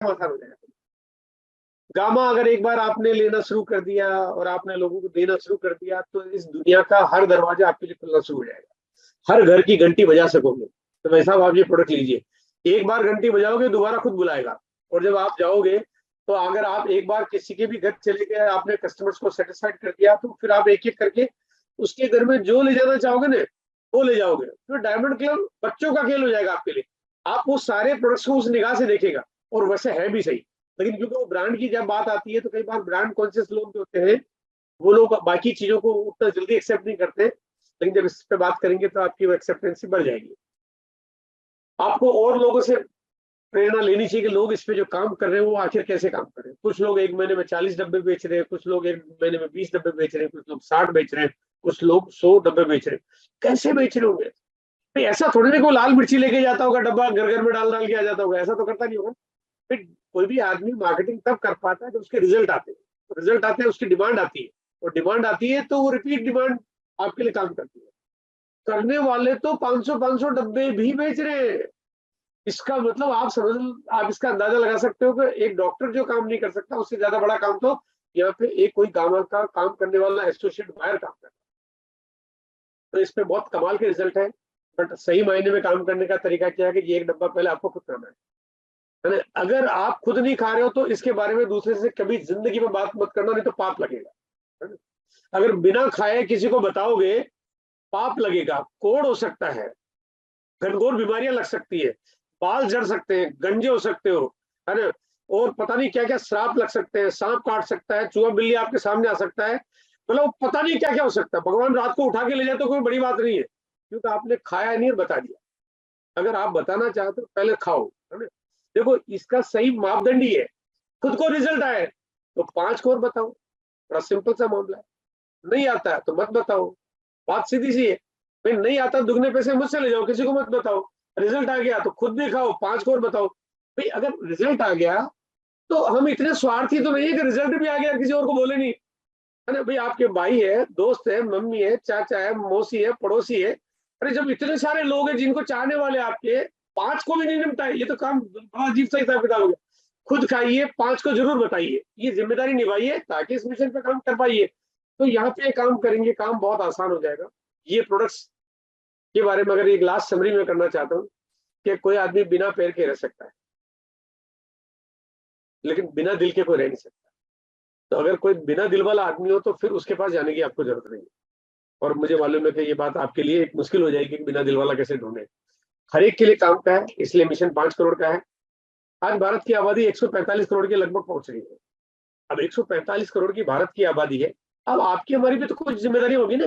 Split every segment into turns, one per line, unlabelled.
आसान हो जाएगा। गामा अगर एक बार आपने लेना शुरू कर दिया और आपने लोगों को देना शुरू कर दिया, तो इस दुनिया का हर दरवाजा आपके लिए खुलना शुरू हो जाएगा, हर घर की घंटी बजा सकोगे। तो वैसा आप ये प्रोडक्ट लीजिए, एक बार घंटी बजाओगे दोबारा खुद बुलाएगा। और जब आप जाओगे, तो अगर आप एक बार किसी के भी घर चले गए, आपने कस्टमर्स को सेटिस्फाइड कर दिया, तो फिर आप एक एक करके उसके घर में जो ले जाना चाहोगे ना, वो ले जाओगे। फिर डायमंड क्लब बच्चों का खेल हो जाएगा आपके लिए। आप वो सारे प्रोडक्ट्स को उस निगाह से देखेगा, और वैसे है भी सही। लेकिन क्योंकि वो ब्रांड की जब बात आती है, तो कई बार ब्रांड कॉन्शियस लोग जो होते हैं, वो लोग बाकी चीजों को उतना जल्दी एक्सेप्ट नहीं करते। लेकिन जब इस पे बात करेंगे, तो आपकी वो एक्सेप्टेंसी बढ़ जाएगी। आपको और लोगों से प्रेरणा लेनी चाहिए कि लोग इस पे जो काम कर रहे हैं, वो आखिर कैसे काम कर रहे हैं। कुछ लोग एक महीने में 40 डब्बे बेच रहे हैं, कुछ लोग एक महीने में 20 डब्बे बेच रहे हैं, कुछ लोग 60 बेच रहे हैं, कुछ लोग 100 डब्बे बेच रहे हैं। कैसे बेच रहे होंगे? भाई ऐसा थोड़ी ना कोई लाल मिर्ची लेके जाता होगा, डब्बा घर घर में डाल डाल के आ जाता होगा, ऐसा तो करता नहीं होगा। फिर कोई भी आदमी मार्केटिंग तब कर पाता है जब उसके रिजल्ट आते हैं, रिजल्ट आते हैं, उसकी डिमांड आती है, और डिमांड आती है तो वो रिपीट डिमांड आपके लिए काम करती है। करने वाले तो 500 डब्बे भी बेच रहे हैं। इसका मतलब आप समझ, आप इसका अंदाजा लगा सकते हो कि एक डॉक्टर जो काम नहीं कर सकता, उससे ज्यादा बड़ा काम तो यहाँ पे एक कोई काम का काम करने वाला एसोसिएट बायर काम कर रहा है। तो इस पे बहुत कमाल के रिजल्ट है। बट सही मायने में काम करने का तरीका क्या है कि ये एक डब्बा पहले आपको खुद करना है ना। अगर आप खुद नहीं खा रहे हो, तो इसके बारे में दूसरे से कभी जिंदगी में बात मत करना, नहीं तो पाप लगेगा, है ना। अगर बिना खाए किसी को बताओगे, पाप लगेगा, कोड़ हो सकता है, घनघोर बीमारियां लग सकती है, बाल झड़ सकते हैं, गंजे हो सकते हो, है ना। और पता नहीं क्या क्या श्राप लग सकते हैं, सांप काट सकता है, चूहा बिल्ली आपके सामने आ सकता है, मतलब पता नहीं क्या क्या हो सकता है। भगवान रात को उठा के ले जाए तो कोई बड़ी बात नहीं है, क्योंकि आपने खाया नहीं और बता दिया। अगर आप बताना चाहते हो, पहले खाओ, है ना। देखो, इसका सही मापदंड ही है, खुद को रिजल्ट आए तो 5 को और बताओ, बड़ा सिंपल सा मामला है। नहीं आता है तो मत बताओ, बात सीधी सी है। भाई नहीं आता, दुगने पैसे मुझसे ले जाओ, किसी को मत बताओ। रिजल्ट आ गया तो खुद भी खाओ, 5 को और बताओ। भाई अगर रिजल्ट आ गया, तो हम इतने स्वार्थी तो नहीं है कि रिजल्ट भी आ गया किसी और को बोले नहीं, है ना। भाई आपके भाई है, दोस्त है, मम्मी है, चाचा है, मौसी है, पड़ोसी है। अरे जब इतने सारे लोग हैं जिनको चाहने वाले आपके, 5 को भी नहीं निपटाए, ये तो काम बड़ा अजीब सा हिसाब किताब हो गया। खुद खाइए, 5 को जरूर बताइए, ये जिम्मेदारी निभाइए ताकि इस मिशन पे काम कर पाइए। तो यहाँ पे काम करेंगे, काम बहुत आसान हो जाएगा। ये प्रोडक्ट्स के बारे में अगर एक लास्ट समरी में करना चाहता हूँ, कि कोई आदमी बिना पैर के रह सकता है, लेकिन बिना दिल के कोई रह नहीं सकता। तो अगर कोई बिना दिल वाला आदमी हो, तो फिर उसके पास जाने की आपको जरूरत नहीं है। और मुझे मालूम है कि ये बात आपके लिए एक मुश्किल हो जाएगी कि बिना दिल वाला कैसे ढूंढे। हर एक के लिए काम का है, इसलिए मिशन 5 करोड़ का है। आज भारत की आबादी 145 करोड़ के लगभग पहुंच रही है। अब 145 करोड़ की भारत की आबादी है। अब आपकी हमारी भी तो कुछ जिम्मेदारी होगी ना,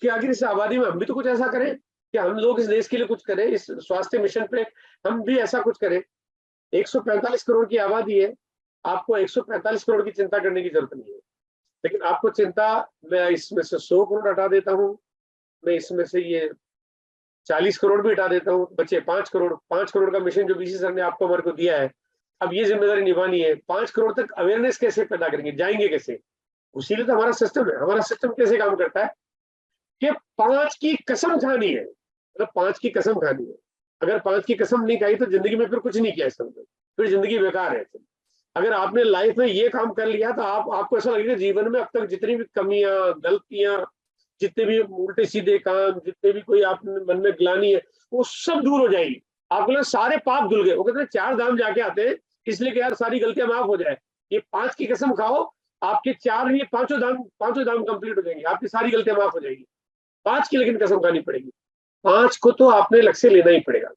कि आखिर इस आबादी में हम भी तो कुछ ऐसा करें कि हम लोग इस देश के लिए कुछ करें, इस स्वास्थ्य मिशन पे हम भी ऐसा कुछ करें। 145 करोड़ की आबादी है, आपको 145 करोड़ की चिंता करने की जरूरत नहीं है। लेकिन आपको चिंता, मैं इसमें से 100 करोड़ हटा देता हूँ, मैं इसमें से ये 40 करोड़ भी हटा देता हूँ, बचे 5 करोड़। 5 करोड़ का मिशन जो बीसी सर ने आपको हमारे को दिया है, अब ये जिम्मेदारी निभानी है। 5 करोड़ तक अवेयरनेस कैसे पैदा करेंगे, जाएंगे कैसे? उसी लिए तो हमारा सिस्टम है। हमारा सिस्टम कैसे काम करता है कि 5 की कसम खानी है, मतलब 5 की कसम खानी है। अगर 5 की कसम नहीं खाई, तो जिंदगी में फिर कुछ नहीं किया, समझो फिर जिंदगी बेकार है। अगर आपने लाइफ में ये काम कर लिया, तो आपको ऐसा लगेगा जीवन में अब तक जितनी भी कमियां, गलतियां, जितने भी उल्टे सीधे काम, जितने भी कोई आप मन में ग्लानी है, वो सब दूर हो जाएगी। आपको लगे सारे पाप धुल गए। वो कहते हैं 4 धाम जाके आते हैं, इसलिए कि यार सारी गलतियां माफ हो जाए। ये 5 की कसम खाओ, आपके 4 ये पांचों धाम कंप्लीट हो जाएंगे, आपकी सारी गलतियां माफ हो जाएगी। 5 की लेकिन कसम खानी पड़ेगी। 5 को तो आपने लक्ष्य लेना ही पड़ेगा।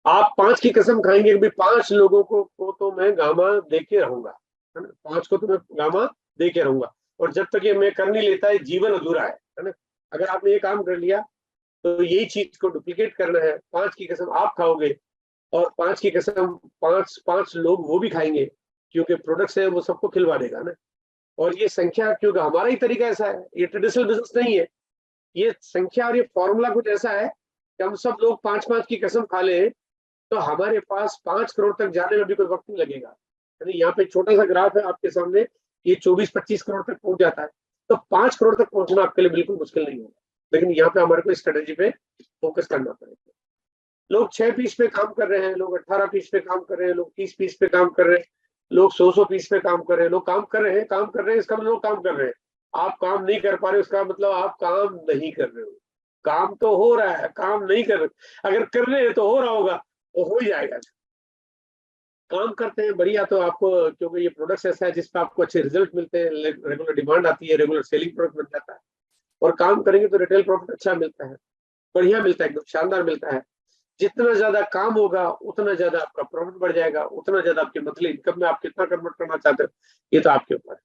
आप 5 की कसम खाएंगे कि भाई 5 लोगों को तो मैं गामा दे के रहूंगा, है ना। 5 को तो मैं गामा दे के रहूंगा। और जब तक ये मैं कर नहीं लेता है, जीवन अधूरा है ना। अगर आपने ये काम कर लिया, तो यही चीज को डुप्लीकेट करना है। 5 की कसम आप खाओगे, और 5 की कसम 5 लोग वो भी खाएंगे, क्योंकि प्रोडक्ट्स है वो सबको खिलवा देगा ना। और ये संख्या, क्योंकि हमारा ही तरीका ऐसा है, ये ट्रेडिशनल बिजनेस नहीं है। ये संख्या और ये फॉर्मूला कुछ ऐसा है कि हम सब लोग 5-5 की कसम खा ले, तो हमारे पास 5 करोड़ तक जाने में भी कोई वक्त नहीं लगेगा। यानी यहाँ पे छोटा सा ग्राफ है आपके सामने, ये 24-25 करोड़ तक पहुंच जाता है। तो 5 करोड़ तक पहुंचना आपके लिए बिल्कुल मुश्किल नहीं होगा। लेकिन यहाँ पे हमारे को स्ट्रेटेजी पे फोकस करना पड़ेगा। लोग 6 पीस पे काम कर रहे हैं, लोग 18 पीस पे काम कर रहे हैं, लोग 30 पीस पे काम कर रहे हैं, लोग 100 पीस पे काम कर रहे हैं। लोग काम कर रहे हैं, काम कर रहे हैं, इसका मतलब लोग काम कर रहे हैं। आप काम नहीं कर पा रहे, उसका मतलब आप काम नहीं कर रहे हो। काम तो हो रहा है, काम नहीं कर रहे। अगर कर रहे हैं तो हो रहा होगा, वो हो ही जाएगा। काम करते हैं बढ़िया, तो आपको, क्योंकि ये प्रोडक्ट्स ऐसा है जिसपे आपको अच्छे रिजल्ट मिलते हैं, रेगुलर डिमांड आती है, रेगुलर सेलिंग प्रोडक्ट बन जाता है। और काम करेंगे तो रिटेल प्रॉफिट अच्छा मिलता है, बढ़िया मिलता है, एकदम शानदार मिलता है। जितना ज्यादा काम होगा उतना ज्यादा आपका प्रॉफिट बढ़ जाएगा, उतना ज्यादा आपकी मंथली इनकम में आप कितना कन्वर्ट करना चाहते हो, ये तो आपके ऊपर है।